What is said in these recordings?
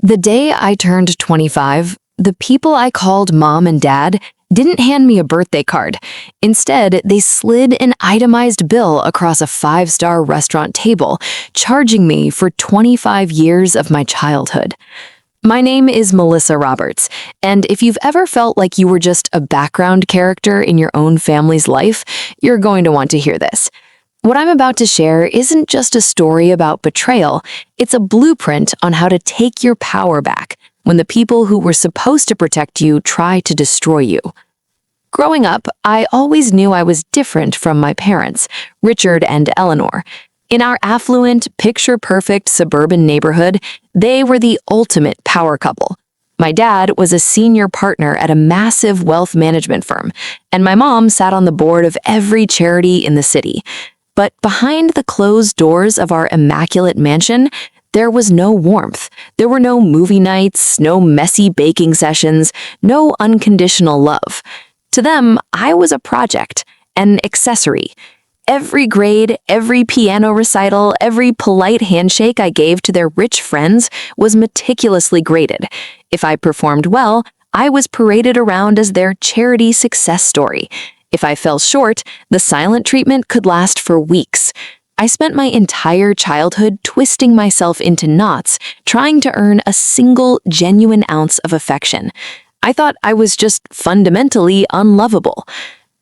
The day I turned 25, the people I called mom and dad didn't hand me a birthday card. Instead, they slid an itemized bill across a five-star restaurant table, charging me for 25 years of my childhood. My name is Malissa Roberts, and if you've ever felt like you were just a background character in your own family's life, you're going to want to hear this. What I'm about to share isn't just a story about betrayal, it's a blueprint on how to take your power back when the people who were supposed to protect you try to destroy you. Growing up, I always knew I was different from my parents, Richard and Eleanor. In our affluent, picture-perfect suburban neighborhood, they were the ultimate power couple. My dad was a senior partner at a massive wealth management firm, and my mom sat on the board of every charity in the city. But behind the closed doors of our immaculate mansion, there was no warmth. There were no movie nights, no messy baking sessions, no unconditional love. To them, I was a project, an accessory. Every grade, every piano recital, every polite handshake I gave to their rich friends was meticulously graded. If I performed well, I was paraded around as their charity success story. If I fell short, the silent treatment could last for weeks. I spent my entire childhood twisting myself into knots, trying to earn a single genuine ounce of affection. I thought I was just fundamentally unlovable.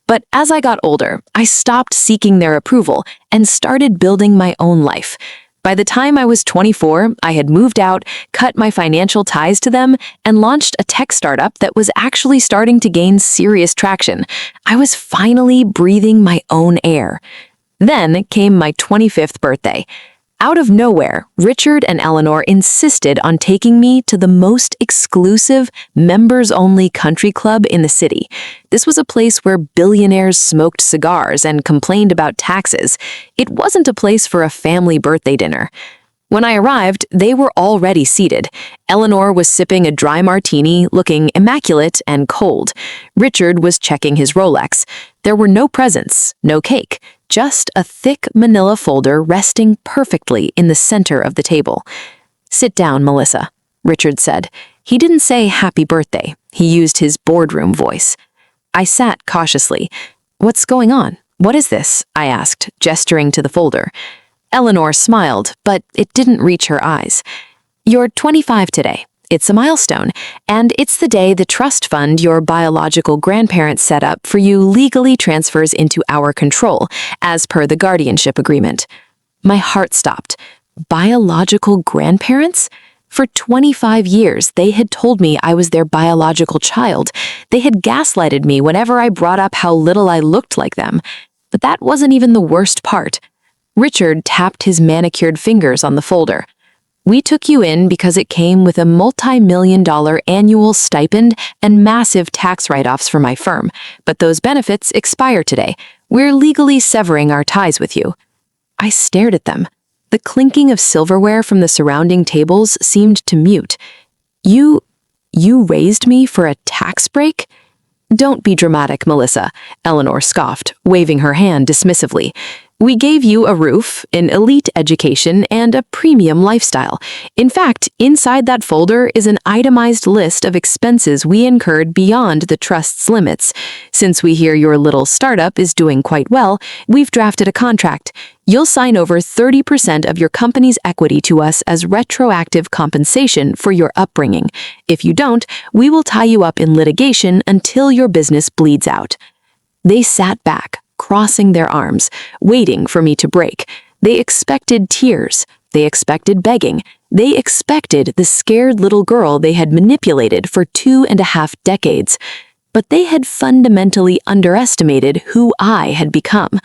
But as I got older, I stopped seeking their approval and started building my own life. By the time I was 24, I had moved out, cut my financial ties to them, and launched a tech startup that was actually starting to gain serious traction. I was finally breathing my own air. Then came my 25th birthday. Out of nowhere, Richard and Eleanor insisted on taking me to the most exclusive, members-only country club in the city. This was a place where billionaires smoked cigars and complained about taxes. It wasn't a place for a family birthday dinner. When I arrived, they were already seated. Eleanor was sipping a dry martini, looking immaculate and cold. Richard was checking his Rolex. There were no presents, no cake, just a thick manila folder resting perfectly in the center of the table. "Sit down, Melissa," Richard said. He didn't say happy birthday. He used his boardroom voice. I sat cautiously. "What's going on? What is this?" I asked, gesturing to the folder. Eleanor smiled, but it didn't reach her eyes. "You're 25 today. It's a milestone, and it's the day the trust fund your biological grandparents set up for you legally transfers into our control, as per the guardianship agreement." My heart stopped. Biological grandparents? For 25 years, they had told me I was their biological child. They had gaslighted me whenever I brought up how little I looked like them. But that wasn't even the worst part. Richard tapped his manicured fingers on the folder. "We took you in because it came with a multi-million-dollar annual stipend and massive tax write-offs for my firm, but those benefits expire today. We're legally severing our ties with you." I stared at them. The clinking of silverware from the surrounding tables seemed to mute. You raised me for a tax break?" "Don't be dramatic, Melissa," Eleanor scoffed, waving her hand dismissively. "We gave you a roof, an elite education, and a premium lifestyle. In fact, inside that folder is an itemized list of expenses we incurred beyond the trust's limits. Since we hear your little startup is doing quite well, we've drafted a contract. You'll sign over 30% of your company's equity to us as retroactive compensation for your upbringing. If you don't, we will tie you up in litigation until your business bleeds out." They sat back, crossing their arms, waiting for me to break. They expected tears. They expected begging. They expected the scared little girl they had manipulated for 2.5 decades. But they had fundamentally underestimated who I had become.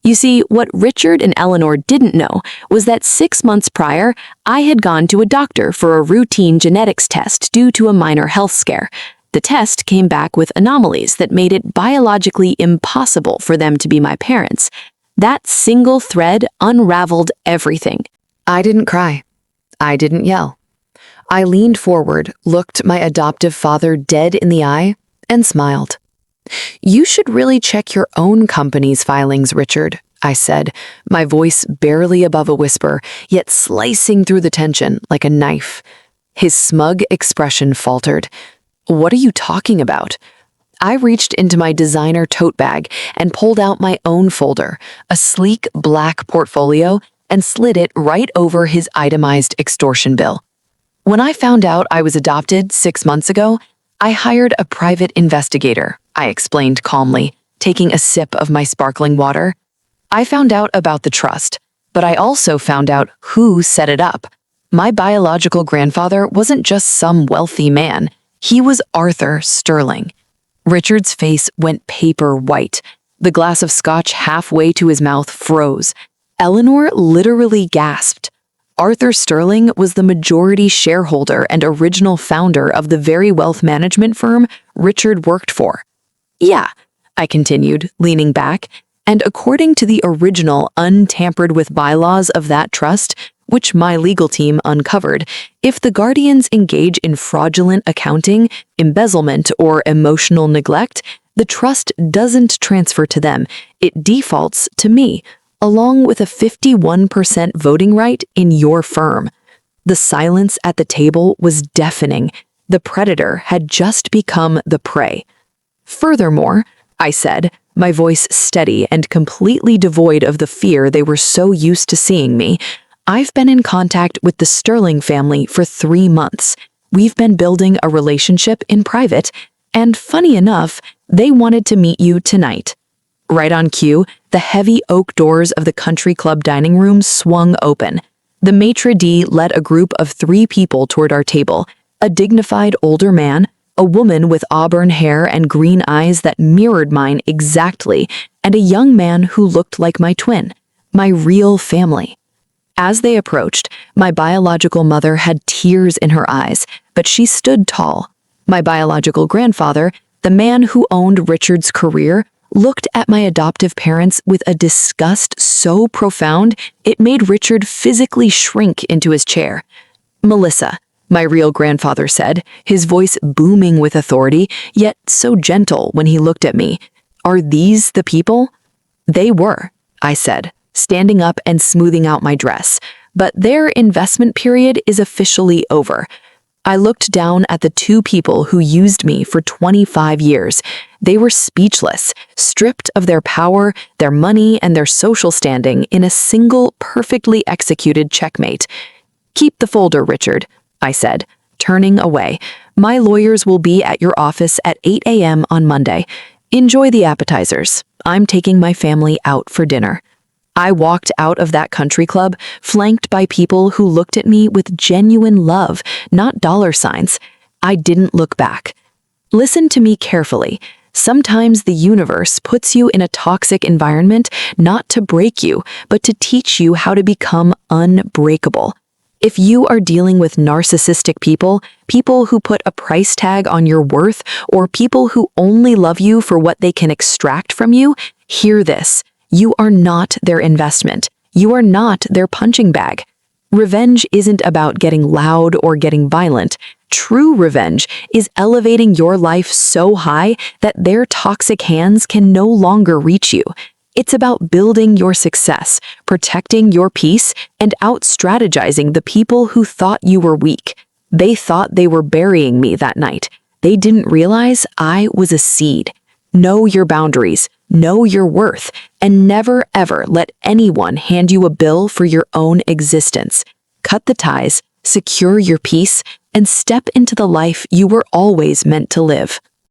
You see, what Richard and Eleanor didn't know was that 6 months prior, I had gone to a doctor for a routine genetics test due to a minor health scare. The test came back with anomalies that made it biologically impossible for them to be my parents. That single thread unraveled everything. I didn't cry. I didn't yell. I leaned forward, looked my adoptive father dead in the eye, and smiled. "You should really check your own company's filings, Richard," I said, my voice barely above a whisper, yet slicing through the tension like a knife. His smug expression faltered. "What are you talking about?" I reached into my designer tote bag and pulled out my own folder, a sleek black portfolio, and slid it right over his itemized extortion bill. "When I found out I was adopted 6 months ago, I hired a private investigator," I explained calmly, taking a sip of my sparkling water. "I found out about the trust, but I also found out who set it up. My biological grandfather wasn't just some wealthy man. He was Arthur Sterling." Richard's face went paper white. The glass of scotch halfway to his mouth froze. Eleanor literally gasped. Arthur Sterling was the majority shareholder and original founder of the very wealth management firm Richard worked for. "Yeah," I continued, leaning back, "and according to the original untampered-with bylaws of that trust, which my legal team uncovered, if the guardians engage in fraudulent accounting, embezzlement, or emotional neglect, the trust doesn't transfer to them, it defaults to me, along with a 51% voting right in your firm." The silence at the table was deafening. The predator had just become the prey. "Furthermore," I said, my voice steady and completely devoid of the fear they were so used to seeing me, "I've been in contact with the Sterling family for 3 months. We've been building a relationship in private, and funny enough, they wanted to meet you tonight." Right on cue, the heavy oak doors of the country club dining room swung open. The maitre d' led a group of 3 people toward our table, a dignified older man, a woman with auburn hair and green eyes that mirrored mine exactly, and a young man who looked like my twin, my real family. As they approached, my biological mother had tears in her eyes, but she stood tall. My biological grandfather, the man who owned Richard's career, looked at my adoptive parents with a disgust so profound it made Richard physically shrink into his chair. "Melissa," my real grandfather said, his voice booming with authority, yet so gentle when he looked at me, "are these the people?" "They were," I said, standing up and smoothing out my dress, "but their investment period is officially over." I looked down at the 2 people who used me for 25 years. They were speechless, stripped of their power, their money, and their social standing in a single, perfectly executed checkmate. "Keep the folder, Richard," I said, turning away. "My lawyers will be at your office at 8 a.m. on Monday. Enjoy the appetizers. I'm taking my family out for dinner." I walked out of that country club, flanked by people who looked at me with genuine love, not dollar signs. I didn't look back. Listen to me carefully. Sometimes the universe puts you in a toxic environment not to break you, but to teach you how to become unbreakable. If you are dealing with narcissistic people, people who put a price tag on your worth, or people who only love you for what they can extract from you, hear this. You are not their investment. You are not their punching bag. Revenge isn't about getting loud or getting violent. True revenge is elevating your life so high that their toxic hands can no longer reach you. It's about building your success, protecting your peace, and out-strategizing the people who thought you were weak. They thought they were burying me that night. They didn't realize I was a seed. Know your boundaries, know your worth, and never ever let anyone hand you a bill for your own existence. Cut the ties, secure your peace, and step into the life you were always meant to live.